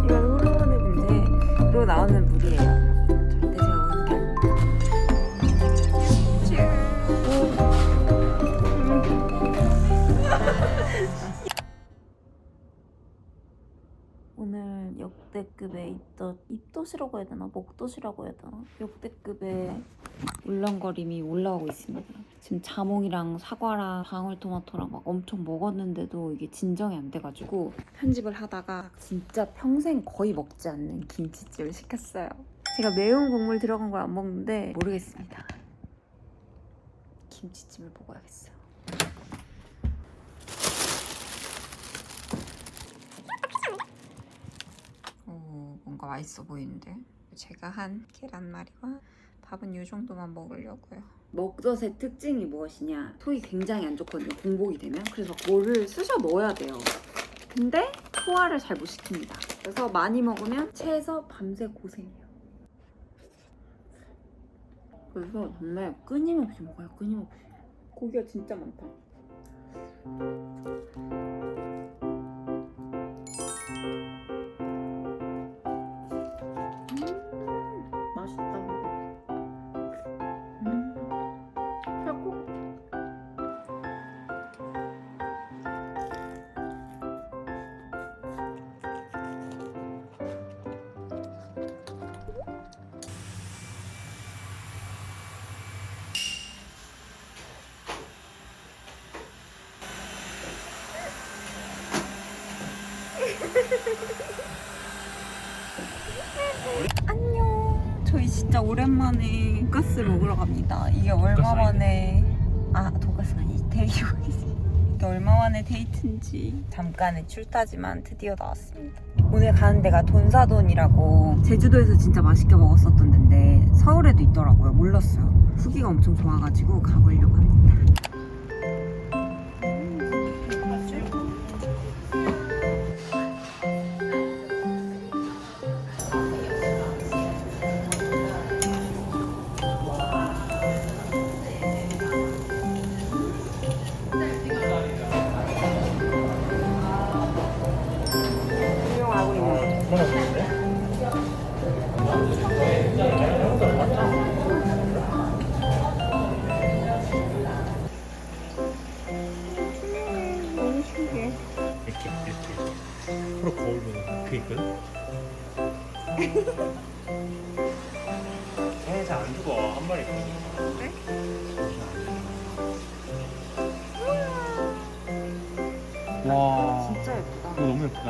이건 호르몬의 문제로 나오는 물이에요. 절대 제가 오는 게 아닙니다. 오늘 역대급의 입덧이라고 해야 되나? 먹덧이라고 해야 되나? 역대급의 울렁거림이 올라오고 있습니다. 지금 자몽이랑 사과랑 방울토마토랑 막 엄청 먹었는데도 이게 진정이 안 돼가지고 편집을 하다가 진짜 평생 거의 먹지 않는 김치찜을 시켰어요. 제가 매운 국물 들어간 걸 안 먹는데 모르겠습니다. 김치찜을 먹어야겠어요. 뭔가 맛있어 보이는데 제가 한 계란말이와 밥은 이 정도만 먹으려고요. 먹덧의 특징이 무엇이냐? 속이 굉장히 안 좋거든요, 공복이 되면. 그래서 뭐를 쑤셔 넣어야 돼요. 근데 소화를 잘 못 시킵니다. 그래서 많이 먹으면 체해서 밤새 고생해요. 그래서 정말 끊임없이 먹어요, 끊임없이. 고기가 진짜 많다. 안녕. 저희 진짜 오랜만에 돈가스 먹으러 갑니다. 이게 얼마 만에 돈가스가 아니지, 돼지고기지. 이게 얼마 만에 데이트인지. 잠깐의 출타지만 드디어 나왔습니다. 오늘 가는 데가 돈사돈이라고 제주도에서 진짜 맛있게 먹었었던 데인데 서울에도 있더라고요. 몰랐어요. 후기가 엄청 좋아가지고 가보려고 합니다. 너무 신기해. 이렇게 서로 거울 보는 그 있거든? 잘안 죽어 한 마리. 그래? 와 진짜 예쁘다. 이거 너무 예쁘다.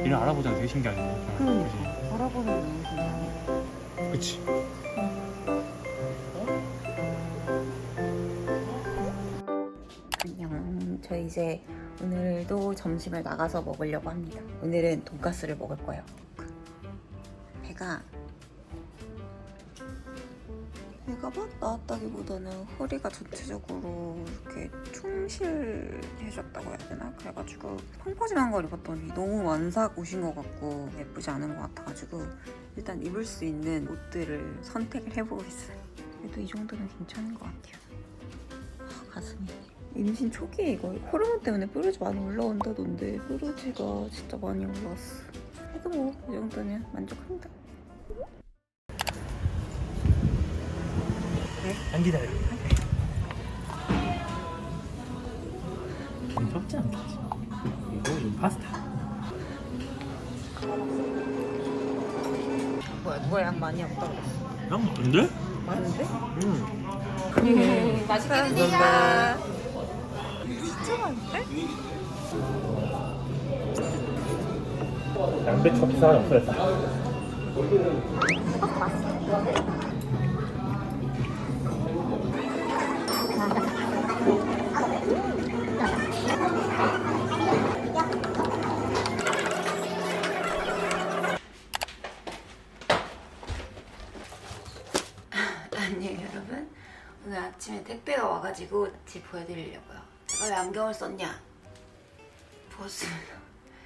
이런 알아보자는 되게 신기하네. 그러니까 알아보는 게 너무 신기하네. 그치? 안녕. 저 이제 오늘도 점심을 나가서 먹으려고 합니다. 오늘은 돈가스를 먹을 거예요. 배가 막 나왔다기보다는 허리가 전체적으로 이렇게 충실해졌다고 해야 되나? 그래가지고 펑퍼짐한 걸 입었더니 너무 완삭 옷인 것 같고 예쁘지 않은 것 같아가지고 일단 입을 수 있는 옷들을 선택을 해보고 있어요. 그래도 이 정도는 괜찮은 것 같아요. 가슴이 임신 초기에 이거 호르몬 때문에 뾰루지 많이 올라온다던데 뾰루지가 진짜 많이 올라왔어. 그래도 뭐 이 정도면 만족합니다. 안 기다려. 무섭지 않겠지? 이거 파스타. 뭐야 누가 양 많이 없다 그랬어? 양 많은데? 많은데? 맛있게 드세요. 진짜 많은데? 양배추 비싸게 없어졌다. 안녕 여러분. 오늘 아침에 택배가 와가지고 같이 보여드리려고요. 내가 왜 안경을 썼냐? 부었습니다.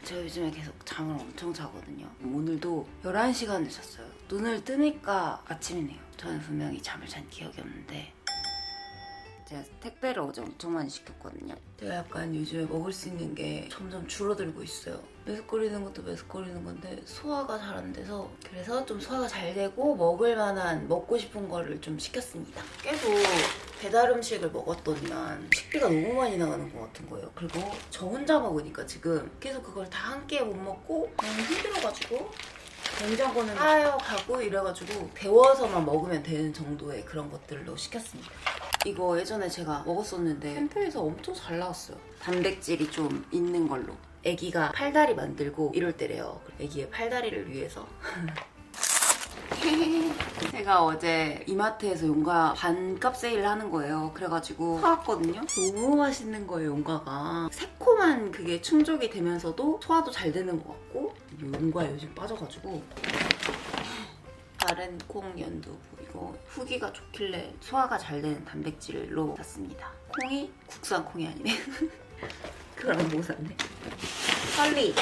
저 요즘에 계속 잠을 엄청 자거든요. 오늘도 11시간을 잤어요. 눈을 뜨니까 아침이네요. 저는 분명히 잠을 잔 기억이 없는데 제가 택배를 어제 엄청 많이 시켰거든요. 제가 약간 요즘에 먹을 수 있는 게 점점 줄어들고 있어요. 메스꺼리는 것도 메스꺼리는 건데 소화가 잘 안 돼서, 그래서 좀 소화가 잘 되고 먹을 만한 먹고 싶은 거를 좀 시켰습니다. 계속 배달 음식을 먹었더니만 식비가 너무 많이 나가는 것 같은 거예요. 그리고 저 혼자 먹으니까 지금 계속 그걸 다 한 끼에 못 먹고 너무 힘들어가지고 냉장고는 가고 이래가지고 데워서만 먹으면 되는 정도의 그런 것들로 시켰습니다. 이거 예전에 제가 먹었었는데 캠페에서 엄청 잘 나왔어요. 단백질이 좀 있는 걸로. 애기가 팔다리 만들고 이럴 때래요. 애기의 팔다리를 위해서. 제가 어제 이마트에서 용가 반값 세일을 하는 거예요. 그래가지고 사왔거든요. 너무 맛있는 거예요, 용가가. 새콤한 그게 충족이 되면서도 소화도 잘 되는 것 같고, 용가에 요즘 빠져가지고. 다른 콩 연두부, 이거 후기가 좋길래 소화가 잘 되는 단백질로 샀습니다. 콩이 국산 콩이 아니네. 그럼 못 샀네. 설리.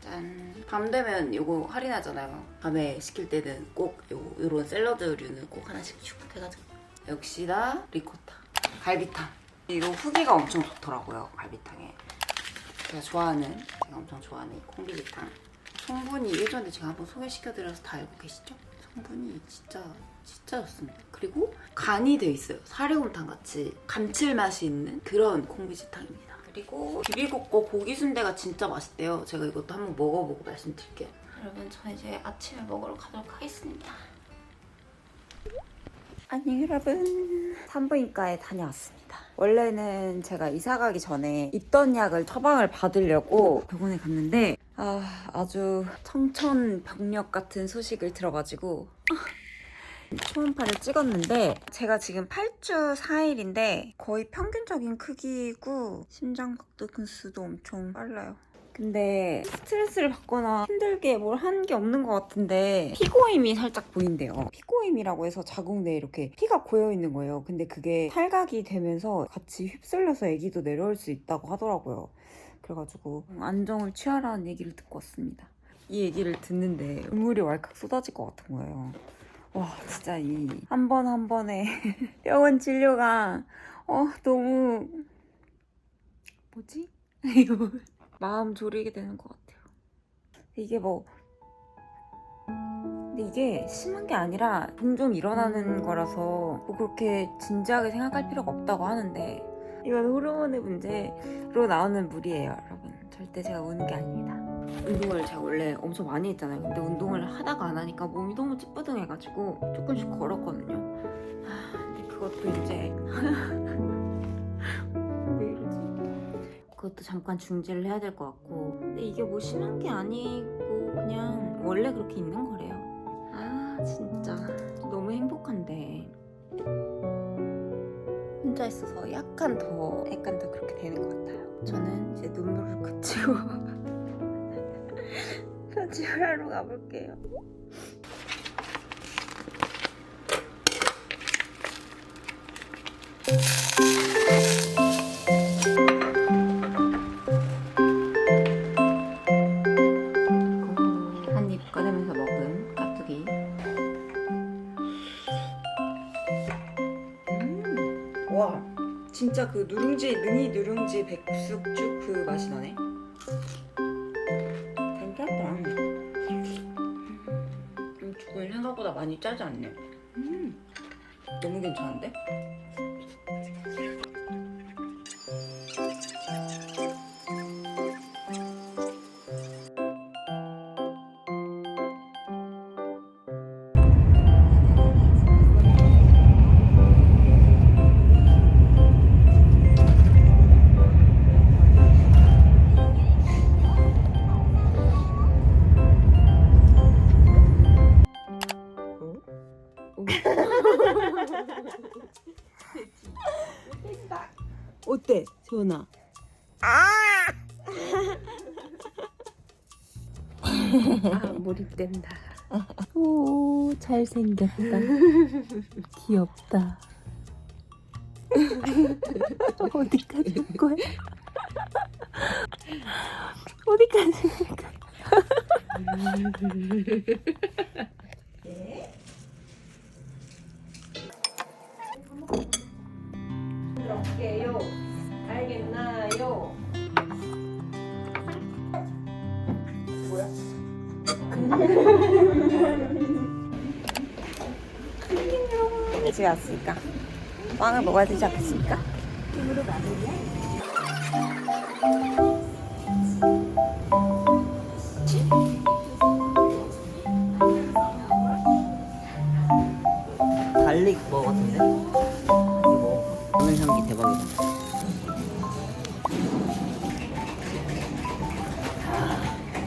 짠. 밤 되면 이거 할인하잖아요. 밤에 시킬 때는 꼭 이런 샐러드류는 꼭 하나씩 쭉 해가지고. 역시나 리코타. 갈비탕. 이거 후기가 엄청 좋더라고요, 갈비탕에. 제가 엄청 좋아하는 이 콩비비탕. 성분이 예전에 제가 한번 소개시켜드려서 다 알고 계시죠? 성분이 진짜 좋습니다. 그리고 간이 돼 있어요. 사리곰탕 같이 감칠맛이 있는 그런 콩비지탕입니다. 그리고 비비고거 고기 순대가 진짜 맛있대요. 제가 이것도 한번 먹어보고 말씀드릴게요. 여러분, 저 이제 아침에 먹으러 가도록 하겠습니다. 안녕 여러분, 산부인과에 다녀왔습니다. 원래는 제가 이사 가기 전에 입던 약을 처방을 받으려고 병원에 갔는데 아주 청천벽력 같은 소식을 들어가지고 초음파를 찍었는데, 제가 지금 8주 4일인데 거의 평균적인 크기고 심장박도 근수도 엄청 빨라요. 근데 스트레스를 받거나 힘들게 뭘 하는 게 없는 것 같은데 피고임이 살짝 보인대요. 피고임이라고 해서 자궁 내에 이렇게 피가 고여 있는 거예요. 근데 그게 탈각이 되면서 같이 휩쓸려서 아기도 내려올 수 있다고 하더라고요. 그래가지고 안정을 취하라는 얘기를 듣고 왔습니다. 이 얘기를 듣는데 눈물이 왈칵 쏟아질 것 같은 거예요. 와, 진짜 이 한 번 한 번의 병원 진료가 너무 뭐지? 마음 졸이게 되는 것 같아요. 근데 이게 심한 게 아니라 종종 일어나는 거라서 뭐 그렇게 진지하게 생각할 필요가 없다고 하는데, 이건 호르몬의 문제로 나오는 물이에요, 여러분. 절대 제가 우는 게 아닙니다. 운동을 제가 원래 엄청 많이 했잖아요. 근데 운동을 하다가 안 하니까 몸이 너무 찌뿌둥해가지고 조금씩 걸었거든요. 근데 그것도 이제 왜 이러지? 그것도 잠깐 중지를 해야 될 것 같고, 근데 이게 뭐 심한 게 아니고 그냥 원래 그렇게 있는 거래요. 진짜 너무 행복한데 혼자 있어서 약간 더 그렇게 되는 것 같아요. 저는 이제 눈물을 그치고 편집을 하러 가볼게요. 한입 꺼내면서 먹은 깍두기. 와, 진짜 그 능이 누룽지 백숙죽 그 맛이 나네. 괜찮다. 죽은 생각보다 많이 짜지 않네. 너무 괜찮은데? 어때, 소연아? 몰입된다. 오, 잘생겼다. 귀엽다. 어디까지 갈 거야? 어디까지 갈 거야? 알겠나요? 집에 왔으니까 빵을 먹어야 되지 않겠습니까? 갈릭 뭐 같은데? 이거 오늘 향기 대박이다.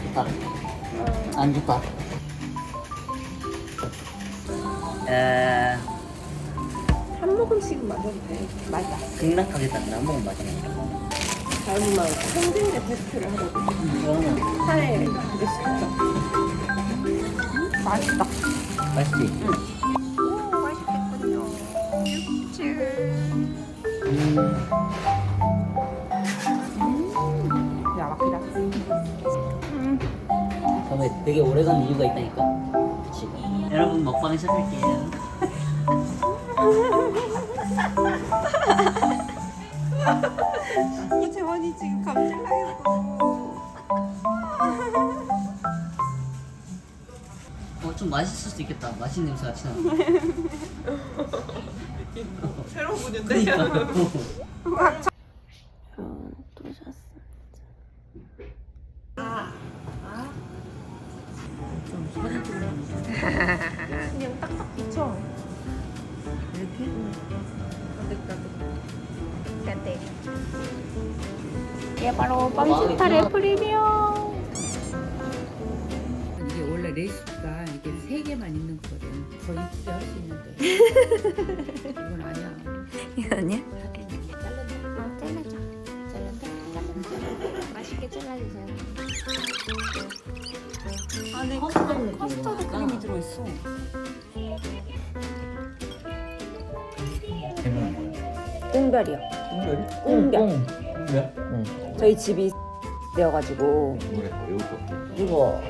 좋다. 안 좋다. 한 모금씩은 마셔도 돼. 맛있다. 극락하겠다. 한 번만 마시면. 다음날 생생내 테스트를 하거든. 이거는 차에 그게 진짜. 맛있다. 맛있지? 오, 맛있겠군요. 육즙. 야, 막히다. 처음에 되게 오래가는 이유가 있다니까. 그치? 여러분 먹방 시작할게요. 재원이 지금 감질나겠어. 좀 맛있을 수도 있겠다. 맛있는 냄새 같이 나. 새로운 분인데? 또 잤어. 그냥 딱딱 붙여. 이렇게? 네. 이게 바로 빵스타의 프리미엄. 이게 원래 레시피가 이게 3개만 있는 거거든. 더 이쁘게 할 수 있는데 이건 아니야. 이거 아니야? 맛있게 잘라주세요. 안에 커스터드 크림이 들어있어. 꽁별이요. 꽁별. 꽁별? 응. 저희 집이 되어가지고 이거